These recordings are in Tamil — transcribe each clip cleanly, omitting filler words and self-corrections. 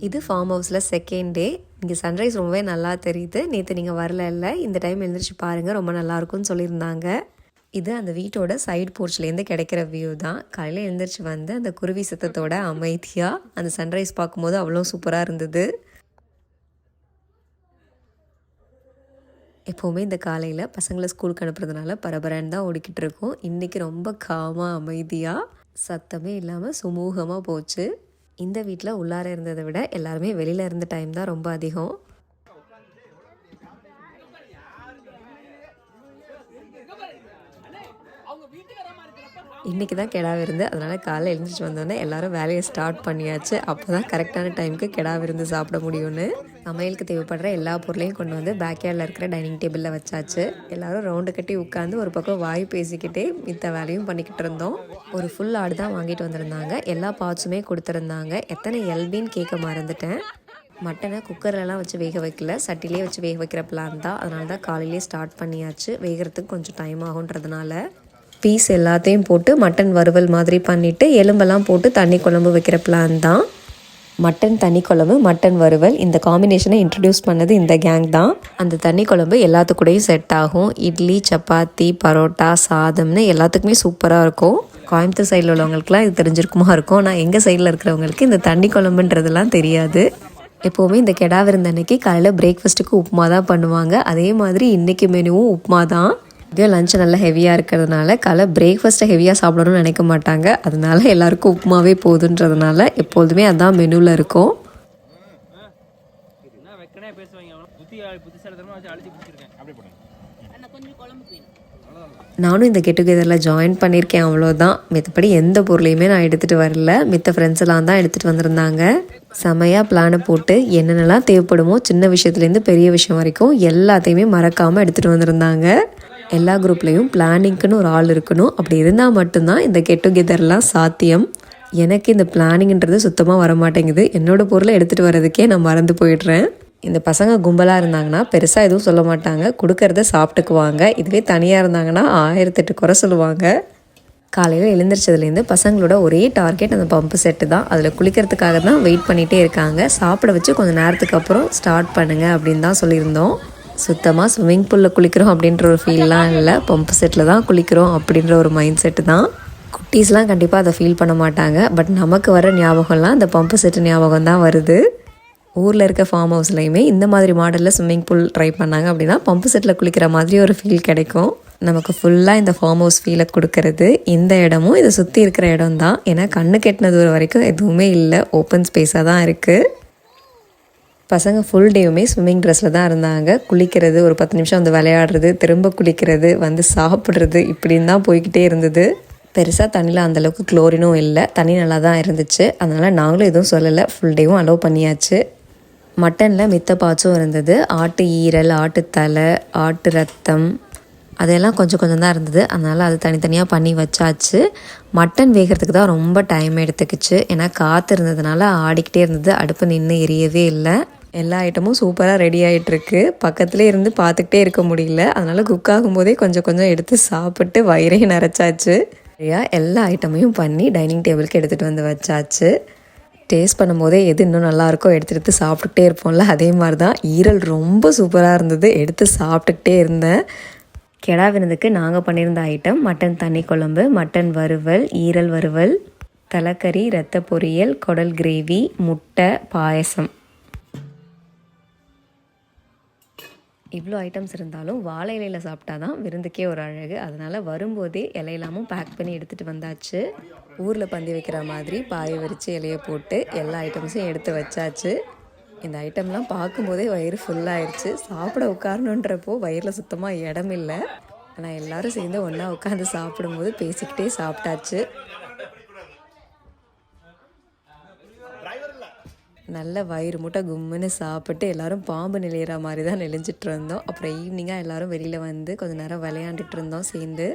இது ஃபார்ம் ஹவுஸில் செகண்ட் டே. இங்கே சன்ரைஸ் ரொம்பவே நல்லா தெரியுது. நேற்று நீங்கள் வரல, இந்த டைம் எழுந்திரிச்சு பாருங்கள், ரொம்ப நல்லாயிருக்கும்னு சொல்லியிருந்தாங்க. இது அந்த வீட்டோட சைடு போர்ச்லேருந்து கிடைக்கிற வியூ தான். காலையில் எழுந்திரிச்சு வந்து அந்த குருவி சத்தத்தோட அமைதியாக அந்த சன்ரைஸ் பார்க்கும்போது அவ்வளோ சூப்பராக இருந்தது. எப்போவுமே இந்த காலையில் பசங்களை ஸ்கூலுக்கு அனுப்புறதுனால பரபரன்னு தான் ஓடிக்கிட்டு இருக்கோம். இன்றைக்கி ரொம்ப காமாக அமைதியாக சத்தமே இல்லாமல் சுமூகமாக போச்சு. இந்த வீட்டில் உள்ளார இருந்ததை விட எல்லாருமே வெளியில் இருந்த டைம் தான் ரொம்ப அதிகம். இன்றைக்கி தான் கெடா விருந்து, அதனால் காலையில் எழுந்திரிச்சு வந்தோடனே எல்லோரும் வேலையை ஸ்டார்ட் பண்ணியாச்சு. அப்போ தான் கரெக்டான டைமுக்கு கெடா விருந்து சாப்பிட முடியும்னு சமையலுக்கு தேவைப்படுற எல்லா பொருளையும் கொண்டு வந்து பேக்யார்டில் இருக்கிற டைனிங் டேபிளில் வச்சாச்சு. எல்லோரும் ரவுண்டு கட்டி உட்காந்து ஒரு பக்கம் வாய் பேசிக்கிட்டே மித்த வேலையும் பண்ணிக்கிட்டு இருந்தோம். ஒரு ஃபுல் ஆடு தான் வாங்கிட்டு வந்திருந்தாங்க. எல்லா பார்ட்ஸுமே கொடுத்துருந்தாங்க. எத்தனை எல்பின்னு கேட்க மறந்துட்டேன். மட்டனை குக்கர்லலாம் வச்சு வேக வைக்கல, சட்டிலே வச்சு வேக வைக்கிற பிளான் தான். அதனால தான் காலையிலே ஸ்டார்ட் பண்ணியாச்சு. வேகிறதுக்கு கொஞ்சம் டைம் ஆகுன்றதுனால பீஸ் எல்லாத்தையும் போட்டு மட்டன் வறுவல் மாதிரி பண்ணிவிட்டு எலும்பெல்லாம் போட்டு தண்ணி குழம்பு வைக்கிற பிளான் தான். மட்டன் தண்ணி குழம்பு, மட்டன் வறுவல், இந்த காம்பினேஷனை இன்ட்ரடியூஸ் பண்ணது இந்த கேங் தான். அந்த தண்ணி குழம்பு எல்லாத்துக்கூடையும் செட் ஆகும். இட்லி, சப்பாத்தி, பரோட்டா, சாதம்னு எல்லாத்துக்குமே சூப்பராக இருக்கும். கோயம்புத்தூர் சைடில் உள்ளவங்களுக்குலாம் இது தெரிஞ்சிருக்குமா இருக்கும். ஆனால் எங்கள் சைடில் இருக்கிறவங்களுக்கு இந்த தண்ணி குழம்புன்றதெல்லாம் தெரியாது. எப்போவுமே இந்த கெடா விருந்து அன்னைக்கு காலையில் பிரேக்ஃபாஸ்ட்டுக்கு உப்புமா தான் பண்ணுவாங்க. அதே மாதிரி இன்றைக்கி மெனுவும் உப்புமா தான். இதே லஞ்சு நல்லா ஹெவியாக இருக்கிறதுனால காலை பிரேக்ஃபாஸ்ட்டை ஹெவியாக சாப்பிடணும்னு நினைக்க மாட்டாங்க. அதனால எல்லாருக்கும் உப்புமாவே போதுன்றதுனால எப்பொழுதுமே அதான் மெனுவில் இருக்கும். நானும் இந்த கெட் டுகெதரில் ஜாயின் பண்ணியிருக்கேன், அவ்வளோதான். மற்றபடி எந்த பொருளையுமே நான் எடுத்துகிட்டு வரல. மித்த ஃப்ரெண்ட்ஸ் எல்லாம் தான் எடுத்துகிட்டு வந்திருந்தாங்க. செமையாக பிளானை போட்டு என்னென்னலாம் தேவைப்படுமோ சின்ன விஷயத்துலேருந்து பெரிய விஷயம் வரைக்கும் எல்லாத்தையுமே மறக்காமல் எடுத்துகிட்டு வந்திருந்தாங்க. எல்லா குரூப்லேயும் பிளானிங்க்குன்னு ஒரு ஆள் இருக்கணும். அப்படி இருந்தால் மட்டும்தான் இந்த கெட் டுகெதர்லாம் சாத்தியம். எனக்கு இந்த பிளானிங்கிறது சுத்தமாக வரமாட்டேங்குது. என்னோடய பொருளை எடுத்துகிட்டு வர்றதுக்கே நான் மறந்து போயிடுறேன். இந்த பசங்க கும்பலாக இருந்தாங்கன்னா பெருசாக எதுவும் சொல்ல மாட்டாங்க, கொடுக்கறத சாப்பிட்டுக்குவாங்க. இதுவே தனியாக இருந்தாங்கன்னா 1008 குறை சொல்லுவாங்க. காலையில் எழுந்திரிச்சதுலேருந்து பசங்களோட ஒரே டார்கெட் அந்த பம்பு செட்டு தான். அதில் குளிக்கிறதுக்காக தான் வெயிட் பண்ணிகிட்டே இருக்காங்க. சாப்பிட வச்சு கொஞ்சம் நேரத்துக்கு அப்புறம் ஸ்டார்ட் பண்ணுங்கள் அப்படின்னு தான் சொல்லியிருந்தோம். சுத்தமாக ஸ்விம்மிங் பூலில் குளிக்கிறோம் அப்படின்ற ஒரு ஃபீல்லாம் இல்லை, பம்பு செட்டில் தான் குளிக்கிறோம் அப்படின்ற ஒரு மைண்ட் செட்டு தான். குட்டீஸ்லாம் கண்டிப்பாக அதை ஃபீல் பண்ண மாட்டாங்க. பட் நமக்கு வர ஞாபகம்லாம் அந்த பம்பு செட்டு ஞாபகம் தான் வருது. ஊரில் இருக்க ஃபார்ம் ஹவுஸ்லையுமே இந்த மாதிரி மாடலில் ஸ்விம்மிங் பூல் ட்ரை பண்ணாங்க அப்படின்னா பம்பு செட்டில் குளிக்கிற மாதிரி ஒரு ஃபீல் கிடைக்கும். நமக்கு ஃபுல்லாக இந்த ஃபார்ம் ஹவுஸ் ஃபீலை கொடுக்கறது இந்த இடமும் இதை சுற்றி இருக்கிற இடம் தான். ஏன்னா கண்ணு கெட்டின தூரம் வரைக்கும் எதுவுமே இல்லை, ஓப்பன் ஸ்பேஸாக தான் இருக்குது. பசங்க ஃபுல் டேவுமே ஸ்விம்மிங் ட்ரெஸ்ஸில் தான் இருந்தாங்க. குளிக்கிறது, ஒரு 10 நிமிஷம் வந்து விளையாடுறது, திரும்ப குளிக்கிறது, வந்து சாப்பிட்றது, இப்படின்னு தான் போய்கிட்டே இருந்தது. பெருசாக தண்ணியில் அந்தளவுக்கு குளோரினும் இல்லை, தண்ணி நல்லா தான் இருந்துச்சு. அதனால் நாங்களும் எதுவும் சொல்லலை, ஃபுல் டேவும் அலோவ் பண்ணியாச்சு. மட்டனில் மித்த பார்ட்ஸும் இருந்தது. ஆட்டு ஈரல், ஆட்டு தலை, ஆட்டு ரத்தம், அதெல்லாம் கொஞ்சம் கொஞ்சம் தான் இருந்தது. அதனால் அது தனித்தனியாக பண்ணி வச்சாச்சு. மட்டன் வேகிறதுக்கு தான் ரொம்ப டைம் எடுத்துக்கிச்சு. ஏன்னா காற்று இருந்ததுனால ஆடிக்கிட்டே இருந்தது, அடுப்பு நின்று எரியவே இல்லை. எல்லா ஐட்டமும் சூப்பராக ரெடி ஆகிட்டுருக்கு. பக்கத்துலேயே இருந்து பார்த்துக்கிட்டே இருக்க முடியல. அதனால் குக் ஆகும்போதே கொஞ்சம் கொஞ்சம் எடுத்து சாப்பிட்டு வயிறையும் நிறைச்சாச்சு. எல்லா ஐட்டமையும் பண்ணி டைனிங் டேபிளுக்கு எடுத்துகிட்டு வந்து வச்சாச்சு. டேஸ்ட் பண்ணும்போதே எது இன்னும் நல்லாயிருக்கோ எடுத்து சாப்பிட்டுக்கிட்டே இருப்போம்ல, அதே மாதிரி தான். ஈரல் ரொம்ப சூப்பராக இருந்தது, எடுத்து சாப்பிட்டுக்கிட்டே இருந்தேன். கெடா விருந்துக்கு நாங்கள் பண்ணியிருந்த ஐட்டம் மட்டன் தண்ணி குழம்பு, மட்டன் வறுவல், ஈரல் வறுவல், தலைக்கறி, ரத்த பொரியல், குடல் கிரேவி, முட்டை, பாயசம். இவ்வளோ ஐட்டம்ஸ் இருந்தாலும் வாழை இலையில் சாப்பிட்டா தான் விருந்துக்கே ஒரு அழகு. அதனால் வரும்போதே இலையெல்லாமும் பேக் பண்ணி எடுத்துகிட்டு வந்தாச்சு. ஊரில் பந்தி வைக்கிற மாதிரி பாயை விரித்து இலையை போட்டு எல்லா ஐட்டம்ஸையும் எடுத்து வச்சாச்சு. இந்த ஐட்டம்லாம் பார்க்கும்போதே வயிறு ஃபுல்லாகிடுச்சு. சாப்பிட உட்காரணுன்றப்போ வயிறில் சுத்தமாக இடம் இல்லை. ஆனால் எல்லோரும் சேர்ந்து ஒன்றா உட்காந்து சாப்பிடும்போது பேசிக்கிட்டே சாப்பிட்டாச்சு. நல்ல வயிறு மூட்டை கும்முன்னு சாப்பிட்டு எல்லோரும் பாம்பு நெளிகிற மாதிரி தான் நெளிஞ்சிட்டு இருந்தோம். அப்புறம் ஈவினிங்காக எல்லோரும் வெளியில் வந்து கொஞ்சம் நேரம் விளையாண்டுட்டு இருந்தோம் சேர்ந்து.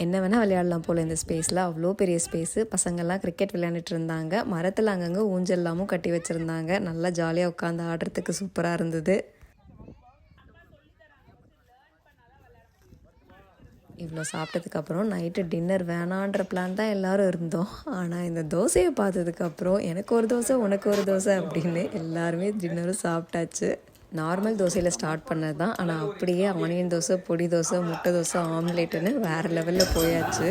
என்ன வேணால் விளையாடலாம் போல் இந்த ஸ்பேஸில், அவ்வளோ பெரிய ஸ்பேஸு. பசங்கள்லாம் கிரிக்கெட் விளையாண்டுட்டு இருந்தாங்க. மரத்தில் அங்கங்கே ஊஞ்சல்லாமும் கட்டி வச்சுருந்தாங்க. நல்லா ஜாலியாக உட்காந்து ஆடுறதுக்கு சூப்பராக இருந்தது. இவ்வளோ சாப்பிட்டதுக்கப்புறம் நைட்டு டின்னர் வேணான்ற பிளான் தான் எல்லோரும் இருந்தோம். ஆனால் இந்த தோசையை பார்த்ததுக்கப்புறம் எனக்கு ஒரு தோசை உனக்கு ஒரு தோசை அப்படின்னு எல்லாருமே டின்னரும் சாப்பிட்டாச்சு. நார்மல் தோசையில் ஸ்டார்ட் பண்ணது தான், ஆனால் அப்படியே ஆனியன் தோசை, பொடி தோசை, முட்டை தோசை, ஆம்லேட்டுன்னு வேறு லெவலில் போயாச்சு.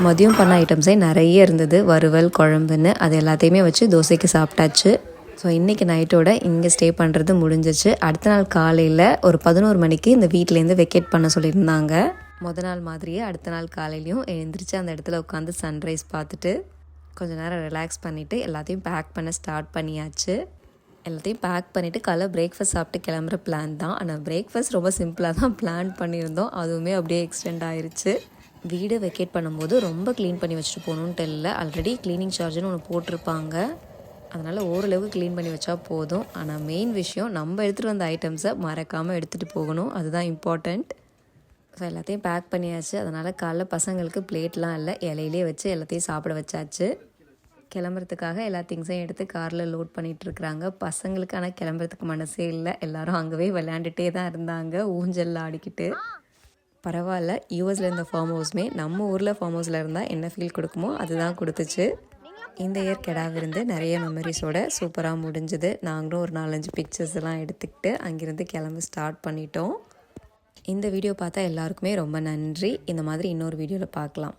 மதியம் பண்ண ஐட்டம்ஸே நிறைய இருந்தது, வறுவல் குழம்புன்னு. அது எல்லாத்தையுமே வச்சு தோசைக்கு சாப்பிட்டாச்சு. ஸோ இன்றைக்கி நைட்டோட இங்கே ஸ்டே பண்ணுறது முடிஞ்சிச்சு. அடுத்த நாள் காலையில் ஒரு 11 மணிக்கு இந்த வீட்டிலேருந்து வெக்கேட் பண்ண சொல்லியிருந்தாங்க. நாள் மாதிரியே அடுத்த நாள் காலையிலையும் எழுந்திரிச்சு அந்த இடத்துல உட்காந்து சன்ரைஸ் பார்த்துட்டு கொஞ்சம் நேரம் ரிலாக்ஸ் பண்ணிவிட்டு எல்லாத்தையும் பேக் பண்ண ஸ்டார்ட் பண்ணியாச்சு. எல்லாத்தையும் பேக் பண்ணிவிட்டு காலைல பிரேக்ஃபாஸ்ட் சாப்பிட்டு கிளம்புற பிளான் தான். ஆனால் பிரேக்ஃபாஸ்ட் ரொம்ப சிம்பிளாக தான் பிளான் பண்ணியிருந்தோம். அதுவுமே அப்படியே எக்ஸ்டெண்ட் ஆயிடுச்சு. வீடு வெக்கேட் பண்ணும்போது ரொம்ப க்ளீன் பண்ணி வச்சுட்டு போகணுன்ட்டு இல்லை, ஆல்ரெடி க்ளீனிங் சார்ஜுன்னு ஒன்று போட்டிருப்பாங்க. அதனால் ஓரளவுக்கு க்ளீன் பண்ணி வச்சா போதும். ஆனால் மெயின் விஷயம் நம்ம எடுத்துகிட்டு வந்த ஐட்டம்ஸை மறக்காமல் எடுத்துகிட்டு போகணும், அதுதான் இம்பார்ட்டண்ட். ஸோ எல்லாத்தையும் பேக் பண்ணியாச்சு. அதனால் காலைல பசங்களுக்கு பிளேட்லாம் இல்லை, இலையிலே வச்சு எல்லாத்தையும் சாப்பிட வச்சாச்சு. கிளம்புறதுக்காக எல்லா திங்ஸையும் எடுத்து காரில் லோட் பண்ணிகிட்ருக்குறாங்க. பசங்களுக்கு ஆனால் கிளம்புறதுக்கு மனசே இல்லை, எல்லோரும் அங்கேவே விளையாண்டுட்டே தான் இருந்தாங்க, ஊஞ்சலில் ஆடிக்கிட்டு. பரவாயில்ல, யூஎஸில் இருந்த ஃபார்ம் ஹவுஸ்மே நம்ம ஊரில் ஃபார்ம் ஹவுஸில் இருந்தால் என்ன ஃபீல் கொடுக்குமோ அதுதான் கொடுத்துச்சு. இந்த இயர் கெடாவிருந்து நிறைய மெமரிஸோட சூப்பராக முடிஞ்சுது. நாங்களும் ஒரு 4-5 பிக்சர்ஸ் எல்லாம் எடுத்துக்கிட்டு அங்கேருந்து கிளம்ப ஸ்டார்ட் பண்ணிட்டோம். இந்த வீடியோ பார்த்தா எல்லாருக்குமே ரொம்ப நன்றி. இந்த மாதிரி இன்னொரு வீடியோவில் பார்க்கலாம்.